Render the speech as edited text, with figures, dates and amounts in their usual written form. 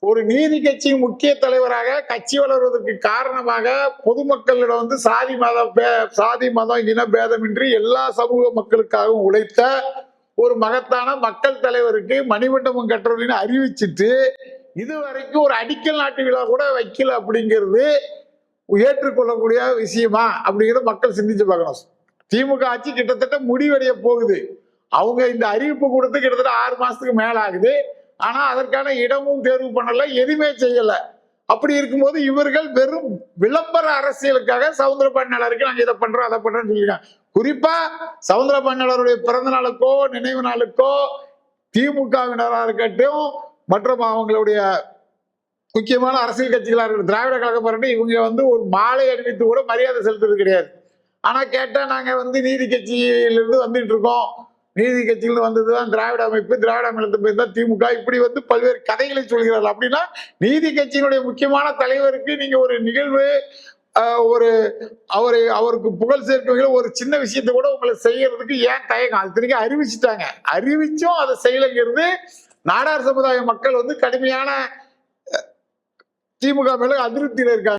ஒரு நீதி கட்சியின் முக்கிய தலைவராக கட்சி வளர்வதற்கு காரணமாக பொதுமக்களிடம் சாதி மதம் இன பேதமின்றி எல்லா சமூக மக்களுக்காகவும் உழைத்த ஒரு மகத்தான மக்கள் தலைவருக்கு மணிமண்டபம் கட்டுறதுன்னு அறிவிச்சிட்டு இதுவரைக்கும் ஒரு அடிக்கல் நாட்டு விழா கூட வைக்கல அப்படிங்கிறது ஏற்றுக்கொள்ளக்கூடிய விஷயமா அப்படிங்கிறத மக்கள் சிந்திச்சு பார்க்கணும். திமுக ஆட்சி கிட்டத்தட்ட முடிவடைய போகுது. அவங்க இந்த அறிவிப்பு கொடுத்து கிட்டத்தட்ட 6 மாசத்துக்கு மேல ஆகுது. ஆனா அதற்கான இடமும் தேர்வு பண்ணல, எதுவுமே செய்யல. அப்படி இருக்கும்போது இவர்கள் வெறும் விளம்பர அரசியலுக்காக சவுந்தரபாண்டியனாருக்கு நாங்க இதை பண்றோம் அதை பண்றோம்னு சொல்லியிருக்காங்க. குறிப்பா சவுந்தரபாண்டியனாருடைய பிறந்த நாளுக்கோ நினைவு நாளுக்கோ திமுகவினராக இருக்கட்டும் மற்றும் அவங்களுடைய முக்கியமான அரசியல் கட்சிகளாக இருக்கட்டும், திராவிட கழகம் பாருங்க, இவங்க ஒரு மாலை அணிவித்து கூட மரியாதை செலுத்துறது கிடையாது. ஆனா கேட்டா நாங்க நீதி கட்சியிலிருந்து வந்துட்டு இருக்கோம், நீதி கட்சியிலிருந்து வந்ததுதான் திராவிட அமைப்பு, திராவிட அமைப்பு தான் திமுக, இப்படி பல்வேறு கதைகளை சொல்கிறார்கள். அப்படின்னா நீதி கட்சியினுடைய முக்கியமான தலைவருக்கு நீங்க ஒரு நிகழ்வு அவருக்கு புகழ் சேர்க்க ஒரு சின்ன விஷயத்தை கூட உங்களை செய்யறதுக்கு ஏன் தயக்கம்? அது திரும்பி அறிவிச்சுட்டாங்க, அறிவிச்சும் அதை செய்யலைங்கிறது நாடார் சமுதாய மக்கள் கடுமையான திமுக மேல அதிருப்தியில இருக்காங்க.